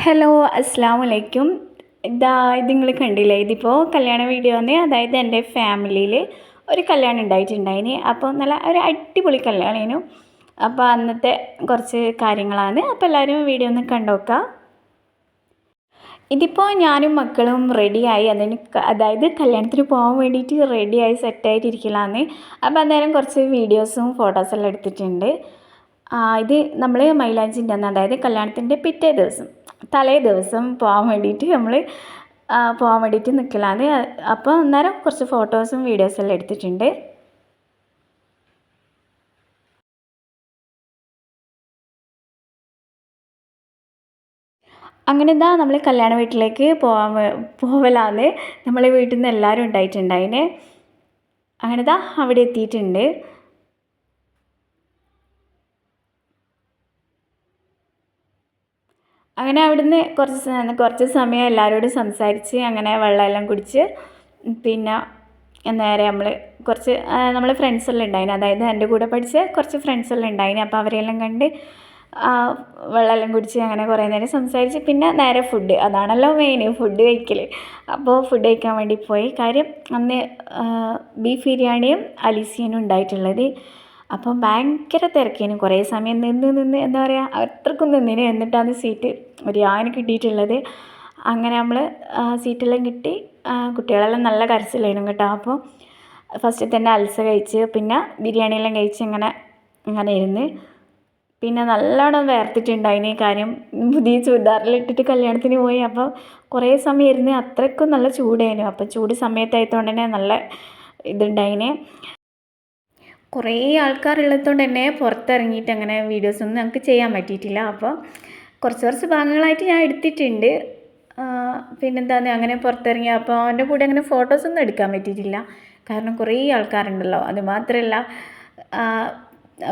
Hello അസ്സാം വലൈക്കും. ഇത് നിങ്ങൾ കണ്ടില്ലേ, ഇതിപ്പോൾ കല്യാണ വീഡിയോ ആണ്. അതായത് എൻ്റെ ഫാമിലിയിൽ ഒരു കല്യാണം ഉണ്ടായിട്ടുണ്ടായിന്. അപ്പോൾ നല്ല ഒരു അടിപൊളി കല്യാണമായിരുന്നു. അപ്പോൾ അന്നത്തെ കുറച്ച് കാര്യങ്ങളാണ്. അപ്പോൾ എല്ലാവരും വീഡിയോ ഒന്ന് കണ്ടുനോക്കുക. ഇതിപ്പോൾ ഞാനും മക്കളും റെഡിയായി അതായത് കല്യാണത്തിന് പോകാൻ വേണ്ടിയിട്ട് റെഡിയായി സെറ്റായിട്ടിരിക്കലാന്ന്. അപ്പോൾ അന്നേരം കുറച്ച് വീഡിയോസും ഫോട്ടോസെല്ലാം എടുത്തിട്ടുണ്ട്. ഇത് നമ്മൾ മൈലാഞ്ചിൻ്റെ അന്ന്, അതായത് കല്യാണത്തിൻ്റെ പിറ്റേ ദിവസം തലേ ദിവസം പോകാൻ വേണ്ടിയിട്ട് നിൽക്കലാണ്. അപ്പോൾ അന്നേരം കുറച്ച് ഫോട്ടോസും വീഡിയോസെല്ലാം എടുത്തിട്ടുണ്ട്. അങ്ങനെ നമ്മൾ കല്യാണ വീട്ടിലേക്ക് പോവലാന്ന്. നമ്മളെ വീട്ടിൽ നിന്ന് എല്ലാവരും ഉണ്ടായിട്ടുണ്ടായിന്. അങ്ങനെ അവിടെ എത്തിയിട്ടുണ്ട്. അങ്ങനെ അവിടുന്ന് കുറച്ച് സമയം എല്ലാവരോടും സംസാരിച്ച് അങ്ങനെ വെള്ളമെല്ലാം കുടിച്ച് പിന്നെ നേരെ നമ്മൾ ഫ്രണ്ട്സെല്ലാം ഉണ്ടായിന്. അതായത് എൻ്റെ കൂടെ പഠിച്ച കുറച്ച് ഫ്രണ്ട്സെല്ലാം ഉണ്ടായിന്. അപ്പോൾ അവരെല്ലാം കണ്ട് വെള്ളമെല്ലാം കുടിച്ച് അങ്ങനെ കുറേ നേരം സംസാരിച്ച് പിന്നെ നേരെ ഫുഡ്, അതാണല്ലോ മെയിൻ, ഫുഡ് കഴിക്കൽ. അപ്പോൾ ഫുഡ് കഴിക്കാൻ വേണ്ടി പോയി. കാര്യം അന്ന് ബീഫ് ബിരിയാണിയും അലീസിയനും ഉണ്ടായിട്ടുള്ളത്. അപ്പം ഭയങ്കര തിരക്കേനു. കുറേ സമയം നിന്ന് എന്താ പറയുക, അത്രക്കും നിന്നിന്. എന്നിട്ടാണ് സീറ്റ് ഒരു കിട്ടിയിട്ടുള്ളത്. അങ്ങനെ നമ്മൾ സീറ്റെല്ലാം കിട്ടി. കുട്ടികളെല്ലാം നല്ല കരച്ചിലായിരുന്നു കേട്ടോ. അപ്പോൾ ഫസ്റ്റ് തന്നെ അൽസ കഴിച്ച് പിന്നെ ബിരിയാണിയെല്ലാം കഴിച്ച് അങ്ങനെ ഇരുന്ന് പിന്നെ നല്ലോണം വേർത്തിട്ടുണ്ടായിന്. കാര്യം പുതിയ ചുരിദാറിലിട്ടിട്ട് കല്യാണത്തിന് പോയി. അപ്പോൾ കുറേ സമയം ഇരുന്ന് അത്രയ്ക്കും നല്ല ചൂടായിരുന്നു. അപ്പോൾ ചൂട് സമയത്തായതുകൊണ്ട് തന്നെ നല്ല ഇതുണ്ടായിന്. കുറേ ആൾക്കാരുള്ളതുകൊണ്ട് തന്നെ പുറത്തിറങ്ങിയിട്ട് അങ്ങനെ വീഡിയോസൊന്നും നമുക്ക് ചെയ്യാൻ പറ്റിയിട്ടില്ല. അപ്പോൾ കുറച്ച് ഭാഗങ്ങളായിട്ട് ഞാൻ എടുത്തിട്ടുണ്ട്. പിന്നെന്താണ്, അങ്ങനെ പുറത്തിറങ്ങി അപ്പോൾ എൻ്റെ കൂടെ അങ്ങനെ ഫോട്ടോസൊന്നും എടുക്കാൻ പറ്റിയിട്ടില്ല. കാരണം കുറേ ആൾക്കാരുണ്ടല്ലോ. അതുമാത്രമല്ല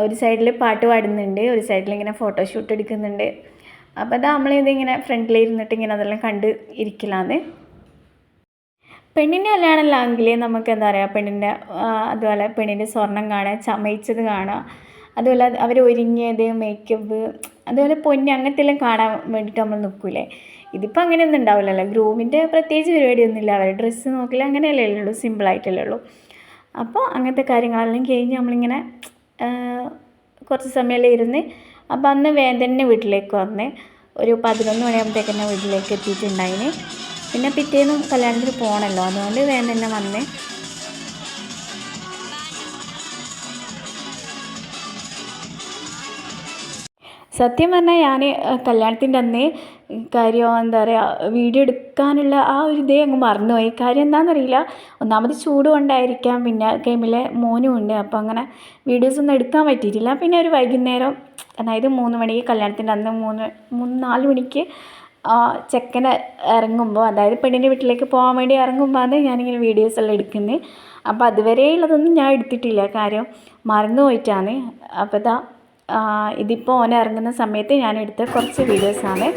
ഒരു സൈഡിൽ പാട്ട് പാടുന്നുണ്ട്, ഒരു സൈഡിൽ ഇങ്ങനെ ഫോട്ടോഷൂട്ട് എടുക്കുന്നുണ്ട്. അപ്പോൾ നമ്മളിതിങ്ങനെ ഫ്രണ്ടിലിരുന്നിട്ട് ഇങ്ങനെ അതെല്ലാം കണ്ട് ഇരിക്കലാന്ന്. പെണ്ണിൻ്റെ കല്യാണമല്ലാങ്കിൽ നമുക്ക് എന്താ പറയുക, അതുപോലെ പെണ്ണിൻ്റെ സ്വർണം കാണുക, ചമയിച്ചത് കാണുക, അതുപോലെ അവർ ഒരുങ്ങിയത്, മേക്കപ്പ്, അതുപോലെ പൊന്ന്, അങ്ങനത്തെ എല്ലാം കാണാൻ വേണ്ടിയിട്ട് നമ്മൾ നിൽക്കൂലേ. ഇതിപ്പോൾ അങ്ങനെയൊന്നും ഉണ്ടാവില്ലല്ലോ. ഗ്രൂമിൻ്റെ പ്രത്യേകിച്ച് പരിപാടിയൊന്നുമില്ല. അവരുടെ ഡ്രസ്സ് നോക്കില്ല, അങ്ങനെയല്ലേ ഉള്ളൂ, സിമ്പിളായിട്ടല്ലേ ഉള്ളൂ. അപ്പോൾ അങ്ങനത്തെ കാര്യങ്ങളെല്ലാം കഴിഞ്ഞ് നമ്മളിങ്ങനെ കുറച്ച് സമയമെല്ലാം ഇരുന്ന്. അപ്പോൾ അന്ന് വേദൻ്റെ വീട്ടിലേക്ക് വന്ന് ഒരു 11 മണിയാകുമ്പോഴത്തേക്ക് വീട്ടിലേക്ക് എത്തിയിട്ടുണ്ടായിന്. പിന്നെ പിറ്റേന്നും കല്യാണത്തിന് പോകണമല്ലോ, അതുകൊണ്ട് വേഗം തന്നെ വന്ന്. സത്യം പറഞ്ഞാൽ ഞാൻ കല്യാണത്തിൻ്റെ അന്ന് കാര്യം എന്താ പറയുക, വീഡിയോ എടുക്കാനുള്ള ആ ഒരു ഇതേ അങ്ങ് മറന്നുപോയി. കാര്യം എന്താണെന്നറിയില്ല, ഒന്നാമത് ചൂട് കൊണ്ടായിരിക്കാം, പിന്നെ കൈമിലെ മോനും ഉണ്ട്. അപ്പോൾ അങ്ങനെ വീഡിയോസൊന്നും എടുക്കാൻ പറ്റിയിട്ടില്ല. പിന്നെ ഒരു വൈകുന്നേരം, അതായത് 3 മണിക്ക് കല്യാണത്തിൻ്റെ അന്ന് 4 മണിക്ക് ചെക്കനെ ഇറങ്ങുമ്പോൾ, അതായത് പെണ്ണിൻ്റെ വീട്ടിലേക്ക് പോകാൻ വേണ്ടി ഇറങ്ങുമ്പോൾ ഞാനിങ്ങനെ വീഡിയോസ് എല്ലാം എടുക്കുന്നത്. അപ്പോൾ അതുവരെയുള്ളതൊന്നും ഞാൻ എടുത്തിട്ടില്ല, കാര്യം മറന്നു പോയിട്ടാണ്. അപ്പോൾ ഇതിപ്പോൾ ഓൻ ഇറങ്ങുന്ന സമയത്ത് ഞാൻ എടുത്ത കുറച്ച് വീഡിയോസാണ്.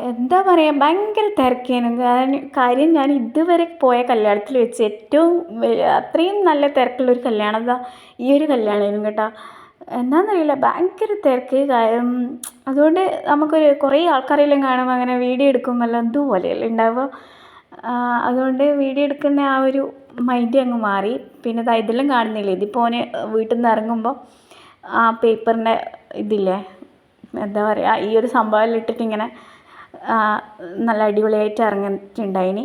എന്താ പറയുക, ഭയങ്കര തിരക്കേനു. കാര്യം ഞാൻ ഇതുവരെ പോയ കല്യാണത്തിൽ വെച്ച് ഏറ്റവും അത്രയും നല്ല തിരക്കുള്ളൊരു കല്യാണം ഈ ഒരു കല്യാണമായിരുന്നു കേട്ടോ. എന്താണെന്നറിയില്ല, ഭയങ്കര തിരക്ക്. കാര്യം അതുകൊണ്ട് നമുക്കൊരു കുറേ ആൾക്കാരെല്ലാം കാണുമ്പോൾ അങ്ങനെ വീഡിയോ എടുക്കുമ്പോൾ എന്തുപോലെയല്ലേ ഉണ്ടാവുക. അതുകൊണ്ട് വീഡിയോ എടുക്കുന്ന ആ ഒരു മൈൻഡ് അങ്ങ് മാറി. പിന്നെ ഇതെല്ലാം കാണുന്നില്ലേ, ഇതിപ്പോൾ ഓന് വീട്ടിൽ നിന്ന് ഇറങ്ങുമ്പോൾ ആ പേപ്പറിൻ്റെ ഇതില്ലേ, എന്താ പറയുക, ഈ ഒരു സംഭവം ഇട്ടിട്ടിങ്ങനെ നല്ല അടിപൊളിയായിട്ട് ഇറങ്ങിയിട്ടുണ്ടായിന്.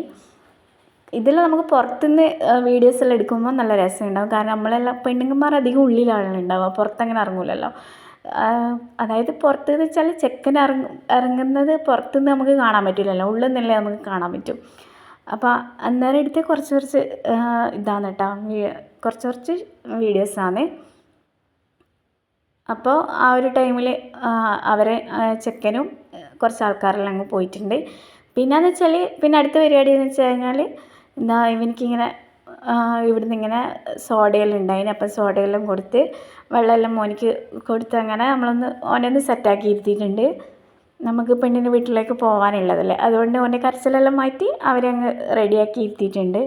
ഇതിൽ നമുക്ക് പുറത്തുനിന്ന് വീഡിയോസെല്ലാം എടുക്കുമ്പോൾ നല്ല രസമുണ്ടാവും. കാരണം നമ്മളെല്ലാം പെണ്ണുങ്ങന്മാർ അധികം ഉള്ളിലാണ് ഉണ്ടാവുക, പുറത്തങ്ങനെ ഇറങ്ങൂലല്ലോ. അതായത് പുറത്ത് എന്ന് വെച്ചാൽ ചെക്കൻ ഇറങ്ങുന്നത് പുറത്തുനിന്ന് നമുക്ക് കാണാൻ പറ്റില്ലല്ലോ, ഉള്ളിൽ നിന്നല്ലേ നമുക്ക് കാണാൻ പറ്റും. അപ്പോൾ അന്നേരം എടുത്ത് കുറച്ച് ഇതാണ് കേട്ടോ, കുറച്ച് വീഡിയോസാണ്. അപ്പോൾ ആ ഒരു ടൈമിൽ അവരെ ചെക്കനും കുറച്ച് ആൾക്കാരെല്ലാം അങ്ങ് പോയിട്ടുണ്ട്. പിന്നെയെന്ന് വെച്ചാൽ പിന്നെ അടുത്ത പരിപാടി എന്ന് വെച്ച് കഴിഞ്ഞാൽ എന്താ ഇവനിക്കിങ്ങനെ ഇവിടുന്ന് ഇങ്ങനെ സോഡയെല്ലാം ഉണ്ടായിന്. അപ്പം സോഡയെല്ലാം കൊടുത്ത് വെള്ളമെല്ലാം മോനിക്ക് കൊടുത്ത് അങ്ങനെ ഓനൊന്ന് സെറ്റാക്കി ഇരുത്തിയിട്ടുണ്ട്. നമുക്ക് പെണ്ണിൻ്റെ വീട്ടിലേക്ക് പോകാനുള്ളതല്ലേ, അതുകൊണ്ട് ഓൻ്റെ കരച്ചിലെല്ലാം മാറ്റി അവരങ്ങ് റെഡിയാക്കി ഇരുത്തിയിട്ടുണ്ട്.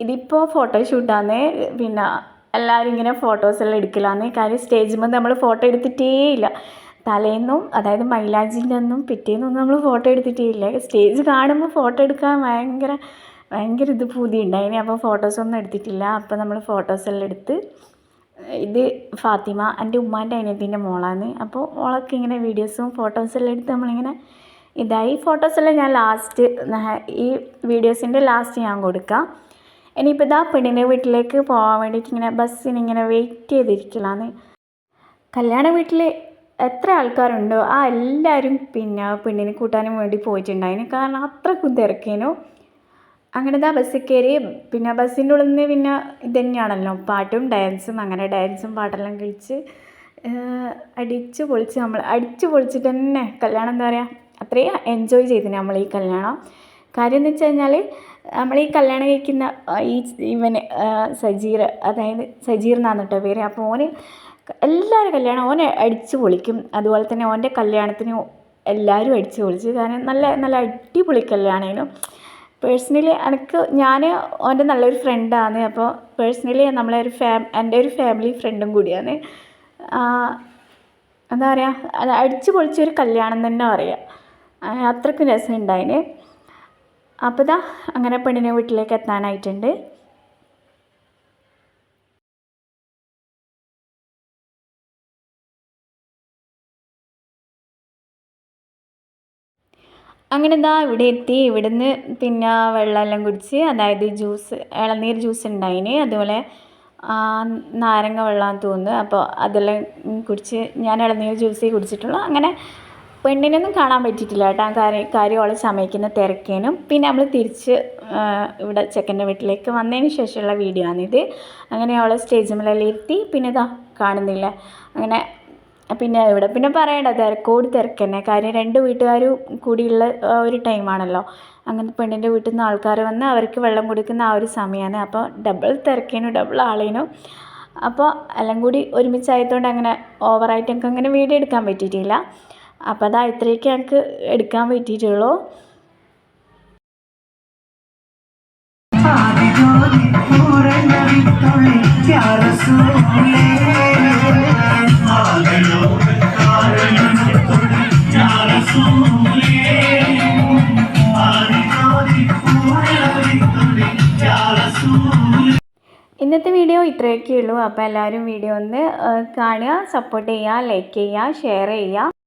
ഇതിപ്പോൾ ഫോട്ടോഷൂട്ടാണ്. പിന്നെ എല്ലാവരും ഇങ്ങനെ ഫോട്ടോസെല്ലാം എടുക്കലാന്ന്. കാര്യം സ്റ്റേജിൽ നമ്മൾ ഫോട്ടോ എടുത്തിട്ടേ ഇല്ല. തലേന്നും അതായത് മൈലാഞ്ചിൻ്റെ ഒന്നും പിറ്റേന്നൊന്നും നമ്മൾ ഫോട്ടോ എടുത്തിട്ടേ ഇല്ല. സ്റ്റേജ് കാണുമ്പോൾ ഫോട്ടോ എടുക്കാൻ ഭയങ്കര ഇത് പൂതിയുണ്ടായിന്. അപ്പോൾ ഫോട്ടോസൊന്നും എടുത്തിട്ടില്ല. അപ്പോൾ നമ്മൾ ഫോട്ടോസെല്ലാം എടുത്ത്. ഇത് ഫാത്തിമ എൻ്റെ ഉമ്മാൻ്റെ അനിയത്തിൻ്റെ മോളാണ്. അപ്പോൾ മോളൊക്കെ ഇങ്ങനെ വീഡിയോസും ഫോട്ടോസെല്ലാം എടുത്ത് നമ്മളിങ്ങനെ ഇതായി. ഫോട്ടോസെല്ലാം ഞാൻ ലാസ്റ്റ് ഈ വീഡിയോസിൻ്റെ ലാസ്റ്റ് ഞാൻ കൊടുക്കാം. ഇനിയിപ്പോൾ ഇതാ പെണ്ണിൻ്റെ വീട്ടിലേക്ക് പോകാൻ വേണ്ടിയിട്ട് ഇങ്ങനെ ബസ്സിനിങ്ങനെ വെയിറ്റ് ചെയ്തിരിക്കലാണ്. കല്യാണ വീട്ടിൽ എത്ര ആൾക്കാരുണ്ടോ ആ എല്ലാവരും പിന്നെ പെണ്ണിനെ കൂട്ടാനും വേണ്ടി പോയിട്ടുണ്ടായിന്. കാരണം അത്രക്കും തിരക്കേനു. അങ്ങനെ ഇതാ ബസ്സിൽ കയറി. പിന്നെ ബസ്സിൻ്റെ ഉള്ളിൽ നിന്ന് പിന്നെ ഇത് തന്നെയാണല്ലോ പാട്ടും ഡാൻസും. അങ്ങനെ ഡാൻസും പാട്ടെല്ലാം കഴിച്ച് അടിച്ച് പൊളിച്ചിട്ട് തന്നെ കല്യാണം എന്താ പറയുക അത്രയും എൻജോയ് ചെയ്തിന് നമ്മൾ ഈ കല്യാണം. കാര്യം എന്ന് വെച്ച് കഴിഞ്ഞാൽ നമ്മൾ ഈ കല്യാണം കഴിക്കുന്ന ഇവന് സജീർ, അതായത് സജീർ എന്നാണ് കേട്ടോ പേര്. അപ്പോൾ ഓന് എല്ലാവരും കല്യാണം ഓനെ അടിച്ച് പൊളിക്കും. അതുപോലെ തന്നെ ഓൻ്റെ കല്യാണത്തിന് എല്ലാവരും അടിച്ച് പൊളിച്ചു. കാരണം നല്ല അടിപൊളി കല്യാണമായിരുന്നു. പേഴ്സണലി ഞാൻ ഓൻ്റെ നല്ലൊരു ഫ്രണ്ടാണ്. അപ്പോൾ പേഴ്സണലി എൻ്റെ ഒരു ഫാമിലി ഫ്രണ്ടും കൂടിയാണ്. എന്താ പറയുക അത് അടിച്ച് പൊളിച്ചൊരു കല്യാണം തന്നെ പറയാം. അത്രയ്ക്കും രസമുണ്ടായിന്. അപ്പോൾ ഇതാ അങ്ങനെ പെണ്ണിനെ വീട്ടിലേക്ക് എത്താനായിട്ടുണ്ട്. അങ്ങനെ ഇതാ ഇവിടെ എത്തി. ഇവിടുന്ന് പിന്നെ വെള്ളമെല്ലാം കുടിച്ച്, അതായത് ഇളനീർ ജ്യൂസ് ഉണ്ടായിന്. അതുപോലെ നാരങ്ങ വെള്ളമാണെന്ന് തോന്നുന്നു. അപ്പോൾ അതെല്ലാം കുടിച്ച് ഞാൻ ഇളനീർ ജ്യൂസേ കുടിച്ചിട്ടുള്ളൂ. അങ്ങനെ പെണ്ണിനൊന്നും കാണാൻ പറ്റിയിട്ടില്ല കേട്ടോ. കാര്യം അവളെ സമയക്കുന്ന തിരക്കേനും. പിന്നെ നമ്മൾ തിരിച്ച് ഇവിടെ ചെക്കൻ്റെ വീട്ടിലേക്ക് വന്നതിന് ശേഷമുള്ള വീഡിയോ ആണിത്. അങ്ങനെ അവളെ സ്റ്റേജ് മേലെല്ലാം ഇരുത്തി. പിന്നെ ഇതാ കാണുന്നില്ല. അങ്ങനെ പിന്നെ ഇവിടെ പിന്നെ പറയണ്ട തിരക്ക് തന്നെ. കാര്യം രണ്ട് വീട്ടുകാരും കൂടിയുള്ള ഒരു ടൈമാണല്ലോ. അങ്ങനെ പെണ്ണിൻ്റെ വീട്ടിൽ നിന്ന് ആൾക്കാർ വന്ന് അവർക്ക് വെള്ളം കൊടുക്കുന്ന ആ ഒരു സമയമാണ്. അപ്പോൾ ഡബിൾ തിരക്കേനും ഡബിൾ ആളേനും. അപ്പോൾ എല്ലാം കൂടി ഒരുമിച്ചായതുകൊണ്ട് അങ്ങനെ ഓവറായിട്ട് എനിക്ക് അങ്ങനെ വീഡിയോ എടുക്കാൻ പറ്റിയിട്ടില്ല. അപ്പോൾ അതാ ഇത്രയൊക്കെ എനിക്ക് എടുക്കാൻ പറ്റിയിട്ടുള്ളൂ. ഇന്നത്തെ വീഡിയോ ഇത്രയൊക്കെ ഉള്ളൂ. അപ്പോൾ എല്ലാവരും വീഡിയോ ഒന്ന് കാണുക, സപ്പോർട്ട് ചെയ്യുക, ലൈക്ക് ചെയ്യുക, ഷെയർ ചെയ്യുക.